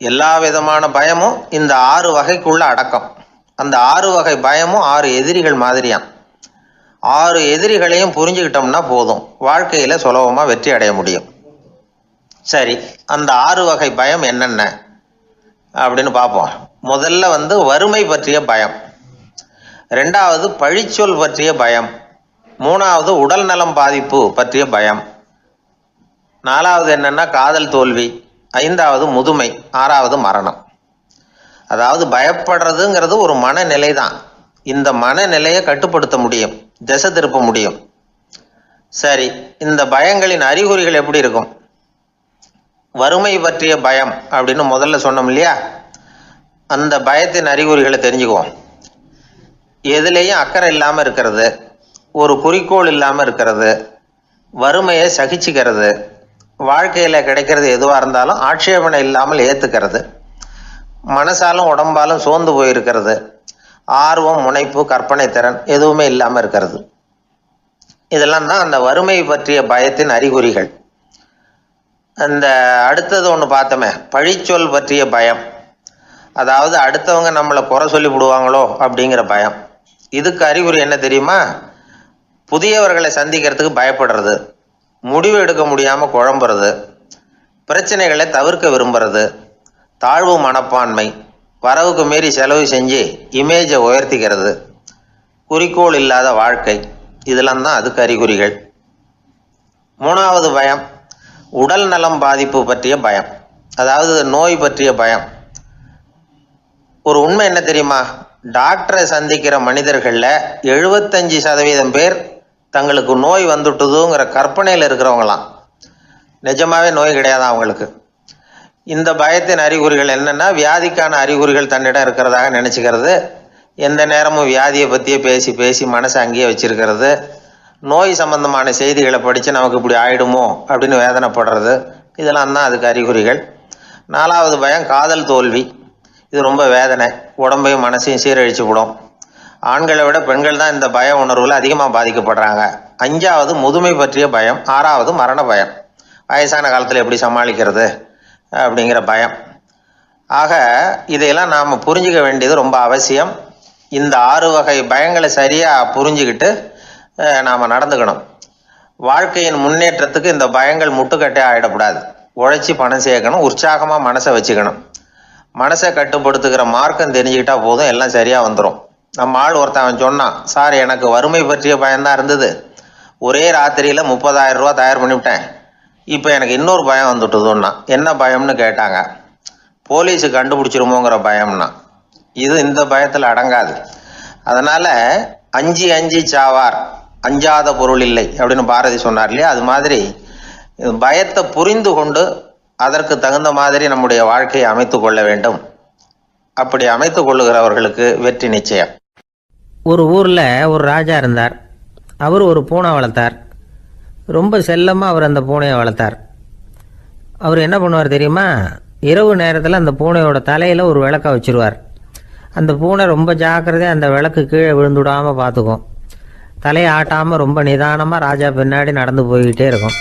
Speaker 1: எல்லா விதமான பயமும் இந்த 6 வகைக்குள்ள அடக்கம். அந்த 6 வகை பயமும் 6 எதிரிகள் மாதிரியாம். 6 எதிரிகளையும் புரிஞ்சுக்கிட்டோம்னா போதும், வாழ்க்கையில சுலபமா வெற்றி அடைய முடியும். சரி, அந்த 6 வகை பயம் என்னென்ன அப்படின்னு பார்ப்போம். முதல்ல வறுமை பற்றிய பயம், 2வது பழிச்சொல் பற்றிய பயம், 3வது உடல் நலம் பாதிப்பு பற்றிய பயம், 4வது என்னன்னா காதல் தோல்வி, 5வது முதுமை, 6வது மரணம். அதாவது பயப்படுறதுங்கிறது ஒரு மனநிலை தான். இந்த மனநிலையை கட்டுப்படுத்த முடியும், திசை திருப்ப முடியும். சரி, இந்த பயங்களின் அறிகுறிகள் எப்படி இருக்கும்? வறுமை பற்றிய பயம் அப்படின்னு முதல்ல சொன்னோம் இல்லையா, அந்த பயத்தின் அறிகுறிகளை தெரிஞ்சுக்குவோம். எதுலேயும் அக்கறை இல்லாமல் இருக்கிறது, ஒரு குறிக்கோள் இல்லாமல் இருக்கிறது, வறுமையை சகிச்சுக்கிறது, வாழ்க்கையில் கிடைக்கிறது எதுவாக இருந்தாலும் ஆட்சேபனை இல்லாமல் ஏற்றுக்கிறது, மனசாலும் உடம்பாலும் சோர்ந்து போயிருக்கிறது, ஆர்வம், முனைப்பு, கற்பனை திறன் எதுவுமே இல்லாமல் இருக்கிறது. இதெல்லாம் தான் அந்த வறுமை பற்றிய பயத்தின் அறிகுறிகள். அந்த அடுத்தது ஒன்று பார்த்தோமே, பழிச்சொல் பற்றிய பயம். அதாவது அடுத்தவங்க நம்மளை குறை சொல்லி விடுவாங்களோ அப்படிங்கிற பயம். இதுக்கு அறிகுறி என்ன தெரியுமா? புதியவர்களை சந்திக்கிறதுக்கு பயப்படுறது, முடிவு எடுக்க முடியாமல் குழம்புறது, பிரச்சனைகளை தவிர்க்க விரும்புறது, தாழ்வு மனப்பான்மை, வரவுக்கு மீறி செலவு செஞ்சு இமேஜை உயர்த்திக்கிறது, குறிக்கோள் இல்லாத வாழ்க்கை, இதெல்லாம் தான் அதுக்கு அறிகுறிகள். 3வது பயம் உடல் நலம் பாதிப்பு பற்றிய பயம், அதாவது நோய் பற்றிய பயம். ஒரு உண்மை என்ன தெரியுமா? டாக்டரை சந்திக்கிற மனிதர்களில் 75% பேர் தங்களுக்கு நோய் வந்துட்டுதுங்கிற கற்பனையில் இருக்கிறவங்களாம். நிஜமாவே நோய் கிடையாது அவங்களுக்கு. இந்த பயத்தின் அறிகுறிகள் என்னென்னா, வியாதிக்கான அறிகுறிகள் தன்னிடம் இருக்கிறதாக நினச்சிக்கிறது, எந்த நேரமும் வியாதியை பற்றியே பேசி பேசி மனசை அங்கேயே வச்சிருக்கிறது, நோய் சம்பந்தமான செய்திகளை படித்து நமக்கு இப்படி ஆயிடுமோ அப்படின்னு வேதனைப்படுறது, இதெல்லாம் தான் அதுக்கு அறிகுறிகள். 4வது பயம் காதல் தோல்வி. இது ரொம்ப வேதனை, உடம்பையும் மனசையும் சீரழிச்சு விடும். ஆண்களை விட பெண்கள் தான் இந்த பய உணர்வில் அதிகமாக பாதிக்கப்படுறாங்க. 5வது முதுமை பற்றிய பயம். 6வது மரண பயம், வயசான காலத்தில் எப்படி சமாளிக்கிறது அப்படிங்கிற பயம். ஆக இதையெல்லாம் நாம் புரிஞ்சிக்க வேண்டியது ரொம்ப அவசியம். இந்த 6 வகை பயங்களை சரியாக புரிஞ்சுக்கிட்டு நாம் நடந்துக்கணும். வாழ்க்கையின் முன்னேற்றத்துக்கு இந்த பயங்கள் முட்டுக்கட்டே ஆகிடக்கூடாது. உழைச்சி பணம் சேர்க்கணும், உற்சாகமாக மனசை வச்சுக்கணும். மனசை கட்டுப்படுத்துகிற மார்க்கம் தெரிஞ்சுக்கிட்டா போதும், எல்லாம் சரியாக வந்துடும். நம்ம ஆள் ஒருத்தன் சொன்னான், சார் எனக்கு வறுமை பற்றிய பயம்தான் இருந்தது, ஒரே ராத்திரியில் 30,000 ரூபா தயார் பண்ணிவிட்டேன், இப்போ எனக்கு இன்னொரு பயம் வந்துட்டுதுன்னா. என்ன பயம்னு கேட்டாங்க. போலீஸு கண்டுபிடிச்சிருமோங்கிற பயம்னா. இது இந்த பயத்தில் அடங்காது. அதனால் அஞ்சி அஞ்சி சாவார், அஞ்சாத பொருள் இல்லை அப்படின்னு பாரதி சொன்னார் இல்லையா, அது மாதிரி பயத்தை புரிந்து கொண்டு அதற்கு தகுந்த மாதிரி நம்முடைய வாழ்க்கையை அமைத்து கொள்ள வேண்டும். அப்படி அமைத்து கொள்ளுகிறவர்களுக்கு வெற்றி நிச்சயம். ஒரு ஊரில் ஒரு ராஜா இருந்தார். அவர் ஒரு பூனை வளர்த்தார். ரொம்ப செல்லமாக அவர் அந்த பூனையை வளர்த்தார். அவர் என்ன பண்ணுவார் தெரியுமா? இரவு நேரத்தில் அந்த பூனையோட தலையில் ஒரு விளக்கை வச்சுருவார். அந்த பூனை ரொம்ப ஜாக்கிரதையாக அந்த விளக்கு கீழே விழுந்துடாமல் பார்த்துக்கும். தலையை ஆட்டாமல் ரொம்ப நிதானமாக ராஜா பின்னாடி நடந்து போய்கிட்டே இருக்கும்.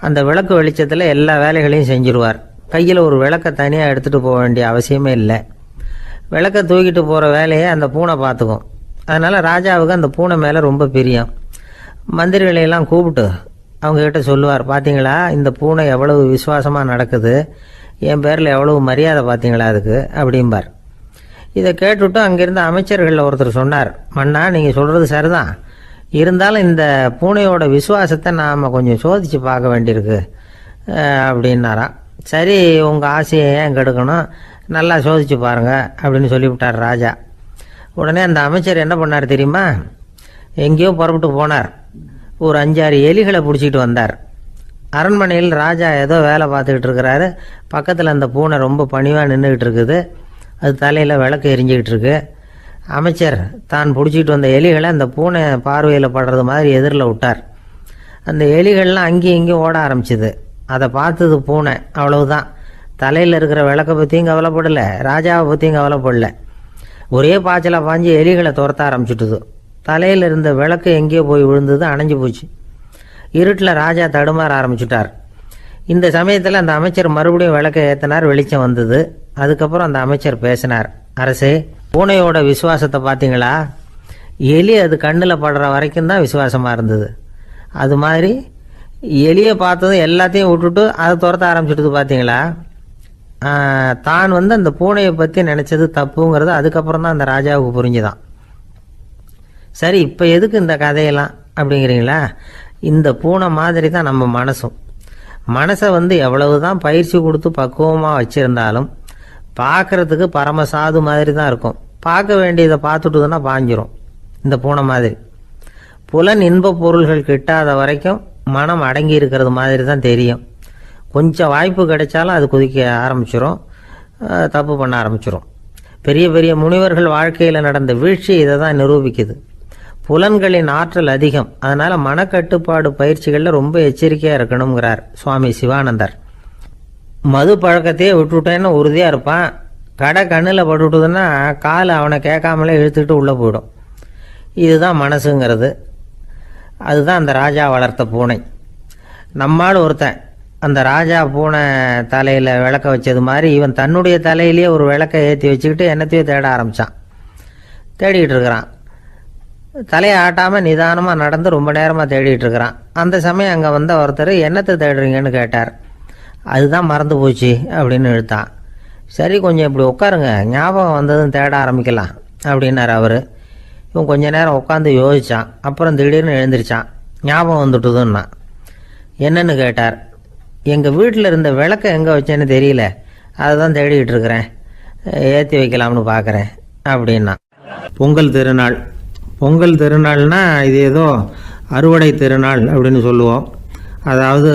Speaker 1: அந்த விளக்கு வெளிச்சத்தில் எல்லா வேலைகளையும் செஞ்சுருவார். கையில் ஒரு விளக்கை தனியாக எடுத்துகிட்டு போக வேண்டிய அவசியமே இல்லை. விளக்கை தூக்கிட்டு போகிற வேலையை அந்த பூனை பார்த்துக்கும். அதனால் ராஜாவுக்கு அந்த பூனை மேலே ரொம்ப பிரியம். மந்திரிகளையெல்லாம் கூப்பிட்டு அவங்கக்கிட்ட சொல்லுவார், பார்த்தீங்களா இந்த பூனை எவ்வளவு விசுவாசமாக நடக்குது, என் பேரில் எவ்வளவு மரியாதை பார்த்தீங்களா அதுக்கு அப்படிம்பார். இதை கேட்டுவிட்டு அங்கேருந்து அமைச்சர்களில் ஒருத்தர் சொன்னார், மன்னா நீங்கள் சொல்கிறது சரிதான், இருந்தாலும் இந்த பூனையோட விசுவாசத்தை நாம் கொஞ்சம் சோதித்து பார்க்க வேண்டியிருக்கு அப்படின்னாராம். சரி, உங்கள் ஆசையை ஏன் கெடுக்கணும், நல்லா சோதிச்சு பாருங்கள் அப்படின்னு சொல்லிவிட்டார் ராஜா. உடனே அந்த அமைச்சர் என்ன பண்ணார் தெரியுமா, எங்கேயோ புறப்பட்டு போனார். ஒரு 5-6 எலிகளை பிடிச்சிட்டு வந்தார். அரண்மனையில் ராஜா ஏதோ வேலை பார்த்துக்கிட்டு இருக்கிறாரு. பக்கத்தில் அந்த பூனை ரொம்ப பணிவாக நின்றுக்கிட்டு இருக்குது. அது தலையில் விளக்கு எரிஞ்சிக்கிட்டு இருக்கு. அமைச்சர் தான் பிடிச்சிட்டு வந்த எலிகளை அந்த பூனை பார்வையில் படுறது மாதிரி எதிரில் விட்டார். அந்த எலிகள்லாம் அங்கேயும் இங்கேயும் ஓட ஆரம்பிச்சிது. அதை பார்த்தது பூனை, அவ்வளவுதான். தலையில் இருக்கிற விளக்கை பற்றியும் கவலைப்படலை, ராஜாவை பற்றியும் கவலைப்படலை. ஒரே பாய்ச்சலாக பாஞ்சு எலிகளை துரத்த ஆரம்பிச்சுட்டுது. தலையில் இருந்த விளக்கு எங்கேயோ போய் விழுந்தது, அணைஞ்சு போச்சு. இருட்டில் ராஜா தடுமாற ஆரம்பிச்சுட்டார். இந்த சமயத்தில் அந்த அமைச்சர் மறுபடியும் விளக்கை ஏற்றினார், வெளிச்சம் வந்தது. அதுக்கப்புறம் அந்த அமைச்சர் பேசினார், அரசே, பூனையோட விசுவாசத்தை பார்த்தீங்களா, எலி அது கண்ணில் படுற வரைக்கும் தான் விசுவாசமாக இருந்தது. அது மாதிரி எலியை பார்த்ததும் எல்லாத்தையும் விட்டுட்டு அதை துரத்த ஆரம்பிச்சுட்டு பார்த்தீங்களா. தான் அந்த பூனையை பற்றி நினச்சது தப்புங்கிறது அதுக்கப்புறம் தான் அந்த ராஜாவுக்கு புரிஞ்சுதான். சரி, இப்போ எதுக்கு இந்த கதையெல்லாம் அப்படிங்கிறீங்களா, இந்த பூனை மாதிரி தான் நம்ம மனசும். மனசை எவ்வளவு தான் பயிற்சி கொடுத்து பக்குவமாக வச்சுருந்தாலும் பார்க்குறதுக்கு பரமசாது மாதிரி தான் இருக்கும். பார்க்க வேண்டியதை பார்த்துட்டுதுன்னா பாஞ்சிரும். இந்த பூனை மாதிரி புலன் இன்ப பொருள்கள் கிட்டாத வரைக்கும் மனம் அடங்கி இருக்கிறது மாதிரி தான் தெரியும். கொஞ்சம் வாய்ப்பு கிடைச்சாலும் அது குதிக்க ஆரம்பிச்சிடும், தப்பு பண்ண ஆரம்பிச்சிடும். பெரிய பெரிய முனிவர்கள் வாழ்க்கையில் நடந்த வீழ்ச்சி இதை தான் நிரூபிக்குது. புலன்களின் ஆற்றல் அதிகம், அதனால் மனக்கட்டுப்பாடு பயிற்சிகளில் ரொம்ப எச்சரிக்கையாக இருக்கணுங்கிறார் சுவாமி சிவானந்தர். மது பழக்கத்தையே விட்டுவிட்டேன்னு உறுதியாக இருப்பான். கடை கண்ணில் பட்டுவிட்டதுன்னா கால் அவனை கேட்காமலே இழுத்துக்கிட்டு உள்ளே போயிடும். இதுதான் மனசுங்கிறது. அதுதான் அந்த ராஜா வளர்த்த பூனை. நம்மால் ஒருத்தன் அந்த ராஜா பூனை தலையில் விளக்க வச்சது மாதிரி இவன் தன்னுடைய தலையிலேயே ஒரு விளக்கை ஏற்றி வச்சுக்கிட்டு என்னத்தையோ தேட ஆரம்பித்தான். தேடிக்கிட்டு இருக்கிறான். தலையை ஆட்டாமல் நிதானமாக நடந்து ரொம்ப நேரமாக தேடிட்டு இருக்கிறான். அந்த சமயம் அங்கே வந்த ஒருத்தர், என்னத்தை தேடுறீங்கன்னு கேட்டார். அதுதான் மறந்து போச்சு அப்படின்னு இழுத்தான். சரி, கொஞ்சம் இப்படி உட்காருங்க, ஞாபகம் வந்ததும் தேட ஆரம்பிக்கலாம் அப்படின்னார் அவர். இவன் கொஞ்ச நேரம் உட்காந்து யோசித்தான். அப்புறம் திடீர்னு எழுந்திரிச்சான். ஞாபகம் வந்துட்டுதுன்னா. என்னன்னு கேட்டார். எங்கள் வீட்டில் இருந்த விளக்கை எங்கே வச்சேன்னு தெரியல, அதை தான் தேடிக்கிட்டு இருக்கிறேன், ஏற்றி வைக்கலாம்னு பார்க்குறேன் அப்படின்னா. பொங்கல் திருநாள். பொங்கல் திருநாள்னா இது ஏதோ அறுவடை திருநாள் அப்படின்னு சொல்லுவோம். அதாவது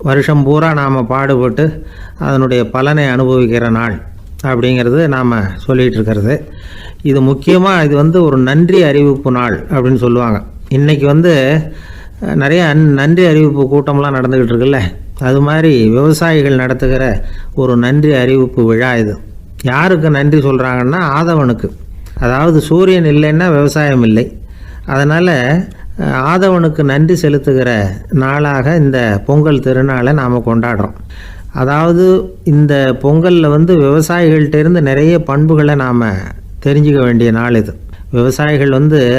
Speaker 1: வருஷம் பூரா நாம் பாடுபட்டு அதனுடைய பலனை அனுபவிக்கிற நாள் அப்படிங்கிறது நாம் சொல்லிகிட்டு இருக்கிறது. இது முக்கியமாக இது ஒரு நன்றி அறிவிப்பு நாள் அப்படின்னு சொல்லுவாங்க. இன்றைக்கி நிறைய நன்றி அறிவிப்பு கூட்டம்லாம் நடந்துக்கிட்டு இருக்குல்ல, அது மாதிரி விவசாயிகள் நடத்துகிற ஒரு நன்றி அறிவிப்பு விழா இது. யாருக்கு நன்றி சொல்கிறாங்கன்னா ஆதவனுக்கு. அதாவது சூரியன் இல்லைன்னா விவசாயம் இல்லை. அதனால் ஆதவனுக்கு நன்றி செலுத்துகிற நாளாக இந்த பொங்கல் திருநாளை நாம் கொண்டாடுறோம். அதாவது இந்த பொங்கலில் விவசாயிகள்கிட்டேருந்து நிறைய பண்புகளை நாம் தெரிஞ்சுக்க வேண்டிய நாள் இது. விவசாயிகள்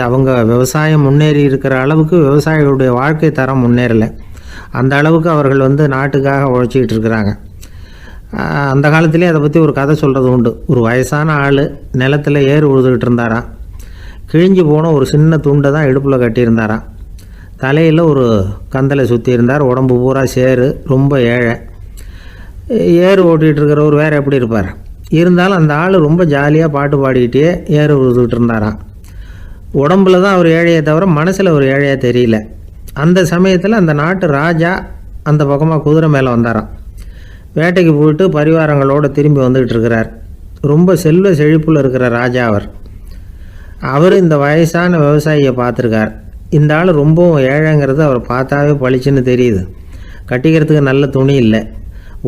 Speaker 1: அவங்க விவசாயம் முன்னேறி இருக்கிற அளவுக்கு விவசாயிகளுடைய வாழ்க்கை தரம் முன்னேறலை. அந்த அளவுக்கு அவர்கள் நாட்டுக்காக உழைச்சிக்கிட்டு இருக்கிறாங்க. அந்த காலத்திலே அதை பற்றி ஒரு கதை சொல்கிறது உண்டு. ஒரு வயசான ஆள் நிலத்தில் ஏறு உழுதுகிட்டு இருந்தாராம். கிழிஞ்சு போன ஒரு சின்ன துண்டை தான் இடுப்பில் கட்டியிருந்தாராம். தலையில் ஒரு கந்தலை சுற்றி இருந்தார். உடம்பு பூரா சேரு, ரொம்ப ஏழை. ஏறு ஓட்டிகிட்டு இருக்கிறவர் வேறு எப்படி இருப்பார்? இருந்தாலும் அந்த ஆள் ரொம்ப ஜாலியாக பாட்டு பாடிக்கிட்டே ஏறு உழுதுகிட்டு இருந்தாராம். உடம்புல தான் அவர் ஏழையை தவிர மனசில் ஒரு ஏழையாக தெரியல. அந்த சமயத்தில் அந்த நாட்டு ராஜா அந்த பக்கமாக குதிரை மேலே வந்தாராம். வேட்டைக்கு போயிட்டு பரிவாரங்களோடு திரும்பி வந்துக்கிட்டு இருக்கிறார். ரொம்ப செல்வ செழிப்பில் இருக்கிற ராஜா அவர் இந்த வயசான விவசாயியை பார்த்துருக்கார். இந்த ஆள் ரொம்பவும் ஏழைங்கிறது அவர் பார்த்தாவே பளிச்சுன்னு தெரியுது. கட்டிக்கிறதுக்கு நல்ல துணி இல்லை,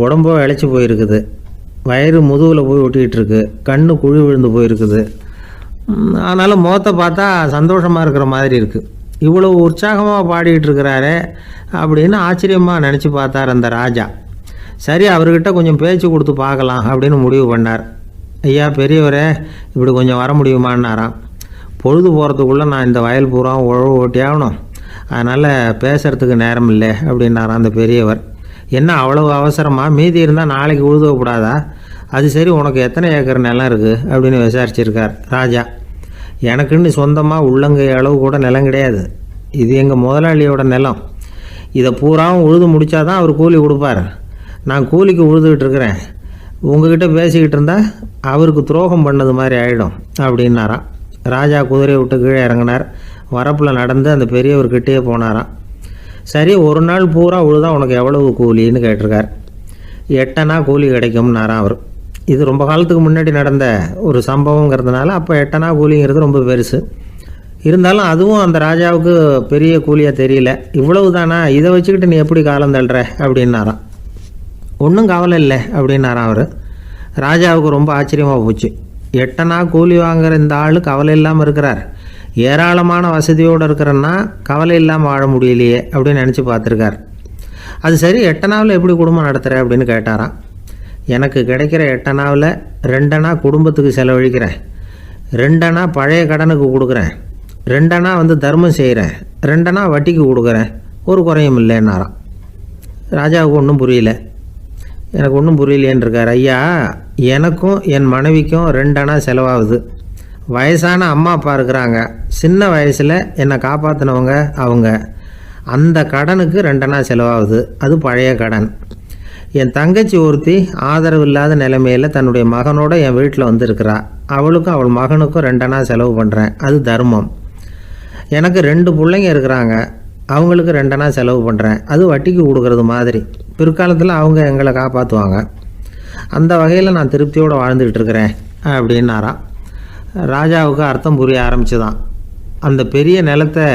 Speaker 1: உடம்போ இழைச்சி போயிருக்குது, வயிறு முதுகில் போய் ஒட்டிக்கிட்டு இருக்கு, கண்ணு குழி விழுந்து போயிருக்குது. ஆனாலும் முகத்தை பார்த்தா சந்தோஷமாக இருக்கிற மாதிரி இருக்குது. இவ்வளோ உற்சாகமாக பாடிக்கிட்டு இருக்கிறாரே அப்படின்னு ஆச்சரியமாக நினச்சி பார்த்தார் அந்த ராஜா. சரி, அவர்கிட்ட கொஞ்சம் பேச்சு கொடுத்து பார்க்கலாம் அப்படின்னு முடிவு பண்ணார். ஐயா பெரியவரே, இப்படி கொஞ்சம் வர முடியுமான்னாராம். பொழுது போகிறதுக்குள்ளே நான் இந்த வயல் பூரா உழவு ஓட்டி ஆகணும், அதனால் பேசுகிறதுக்கு நேரம் இல்லை அப்படின்னாராம் அந்த பெரியவர். என்ன அவ்வளவு அவசரமாக, மீதி இருந்தால் நாளைக்கு உழுதக்கூடாதா? அது சரி, உனக்கு எத்தனை ஏக்கர் நிலம் இருக்குது அப்படின்னு விசாரிச்சிருக்கார் ராஜா. எனக்குன்னு சொந்தமாக உள்ளங்கை அளவு கூட நிலம் கிடையாது. இது எங்கள் முதலாளியோட நிலம். இதை பூராவும் உழுது முடித்தாதான் அவர் கூலி கொடுப்பார். நான் கூலிக்கு உழுதுகிட்டு இருக்கிறேன். உங்ககிட்ட பேசிக்கிட்டு இருந்தால் அவருக்கு துரோகம் பண்ணது மாதிரி ஆகிடும் அப்படின்னாராம். ராஜா குதிரையை விட்டு கீழே இறங்கினார். வரப்பில் நடந்து அந்த பெரியவர்கிட்டயே போனாராம். சரி, ஒரு நாள் பூரா உழுதா உனக்கு எவ்வளவு கூலின்னு கேட்டிருக்கார். 8 அணா கூலி கிடைக்கும்னாராம் அவர். இது ரொம்ப காலத்துக்கு முன்னாடி நடந்த ஒரு சம்பவங்கிறதுனால அப்போ 8 அணா கூலிங்கிறது ரொம்ப பெருசு. இருந்தாலும் அதுவும் அந்த ராஜாவுக்கு பெரிய கூலியாக தெரியல. இவ்வளவு தானா, இதை வச்சுக்கிட்டு நீ எப்படி காலம் தள்ளுற அப்படின்னாராம். ஒன்றும் கவலை இல்லை அப்படின்னாராம் அவர். ராஜாவுக்கு ரொம்ப ஆச்சரியமாக போச்சு. 8 அணா கூலி வாங்குகிற இந்த ஆள் கவலை இல்லாமல் இருக்கிறார், ஏராளமான வசதியோடு இருக்கிறன்னா கவலை இல்லாமல் வாழ முடியலையே அப்படின்னு நினச்சி பார்த்துருக்கார். அது சரி, 8 அணாவில் எப்படி குடும்பம் நடத்துகிற அப்படின்னு கேட்டாராம். எனக்கு கிடைக்கிற 8 அணாவில் 2 அணா குடும்பத்துக்கு செலவழிக்கிறேன், 2 அணா பழைய கடனுக்கு கொடுக்குறேன், 2 அணா தர்மம் செய்கிறேன், 2 அணா வட்டிக்கு கொடுக்குறேன், ஒரு குறையும் இல்லைன்னாராம். ராஜாவுக்கு ஒன்றும் புரியல. எனக்கு ஒன்றும் புரியலேன்னு இருக்கார். ஐயா, எனக்கும் என் மனைவிக்கும் 2 அணா செலவாகுது. வயசான அம்மா அப்பா இருக்கிறாங்க, சின்ன வயசில் என்னை காப்பாற்றினவங்க அவங்க. அந்த கடனுக்கு 2 அணா செலவாகுது, அது பழைய கடன். என் தங்கச்சி ஒருத்தி ஆதரவு இல்லாத நிலைமையில் தன்னுடைய மகனோட என் வீட்டில் இருக்கிறா. அவளுக்கும் அவள் மகனுக்கும் 2 அணா செலவு பண்ணுறேன், அது தர்மம். எனக்கு 2 பிள்ளைங்க இருக்கிறாங்க, அவங்களுக்கு 2 அணா செலவு பண்ணுறேன், அது வட்டிக்கு கொடுக்கறது மாதிரி. பிற்காலத்தில் அவங்க எங்களை காப்பாற்றுவாங்க. அந்த வகையில் நான் திருப்தியோடு வாழ்ந்துக்கிட்டு இருக்கிறேன் அப்படின்னாராம். ராஜாவுக்கு அர்த்தம் புரிய ஆரம்பிச்சுதான். அந்த பெரிய நிலத்தை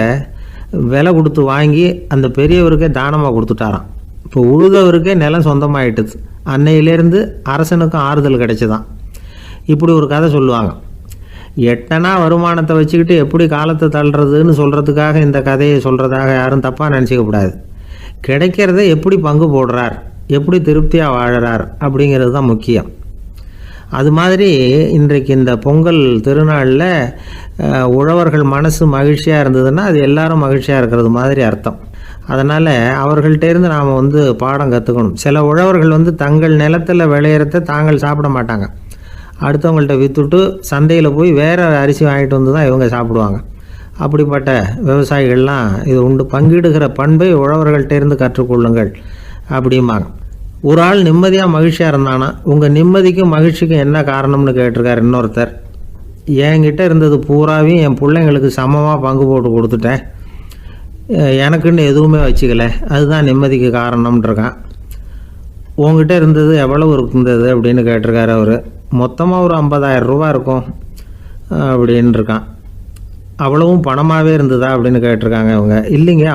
Speaker 1: விலை கொடுத்து வாங்கி அந்த பெரியவருக்கே தானமாக கொடுத்துட்டாராம். இப்போ உழுதவருக்கே நிலம் சொந்தமாயிட்டுது. அன்னையிலேருந்து அரசனுக்கும் ஆறுதல் கிடைச்சிதான். இப்படி ஒரு கதை சொல்லுவாங்க. 8 அணா வருமானத்தை வச்சுக்கிட்டு எப்படி காலத்தை தள்ளுறதுன்னு சொல்கிறதுக்காக இந்த கதையை சொல்கிறதாக யாரும் தப்பாக நினச்சிக்கக்கூடாது. கிடைக்கிறத எப்படி பங்கு போடுறார், எப்படி திருப்தியாக வாழறார் அப்படிங்கிறது தான் முக்கியம். அது மாதிரி இன்றைக்கு இந்த பொங்கல் திருநாளில் உழவர்கள் மனசு மகிழ்ச்சியாக இருந்ததுன்னா அது எல்லாரும் மகிழ்ச்சியாக இருக்கிறது மாதிரி அர்த்தம். அதனால் அவர்கள்ட்டேருந்து நாம் பாடம் கற்றுக்கணும். சில உழவர்கள் தங்கள் நிலத்தில் விளையிறத தாங்கள் சாப்பிட மாட்டாங்க, அடுத்தவங்கள்ட்ட விற்றுட்டு சந்தையில் போய் வேறு அரிசி வாங்கிட்டு வந்து தான் இவங்க சாப்பிடுவாங்க. அப்படிப்பட்ட விவசாயிகள்லாம் இது உண்டு. பங்கிடுகிற பண்பை உழவர்கள்ட்டேருந்து கற்றுக்கொள்ளுங்கள் அப்படிம்பாங்க. ஒரு ஆள் நிம்மதியாக மகிழ்ச்சியாக இருந்தானா, உங்கள் நிம்மதிக்கும் மகிழ்ச்சிக்கும் என்ன காரணம்னு கேட்டிருக்கார் இன்னொருத்தர். என்கிட்ட இருந்தது பூராவையும் என் பிள்ளைங்களுக்கு சமமாக பங்கு போட்டு கொடுத்துட்டேன், எனக்குன்னு எதுவுமே வச்சுக்கல, அதுதான் நிம்மதிக்கு காரணம்ன்றிருக்கான். உங்ககிட்ட இருந்தது எவ்வளவு இருந்தது அப்படின்னு கேட்டிருக்காரு அவர். மொத்தமாக ஒரு 50,000 ரூபா இருக்கும் அப்படின்னு இருக்கான். அவ்வளவும் பணமாகவே இருந்ததா அப்படின்னு கேட்டிருக்காங்க இவங்க. இல்லைங்க,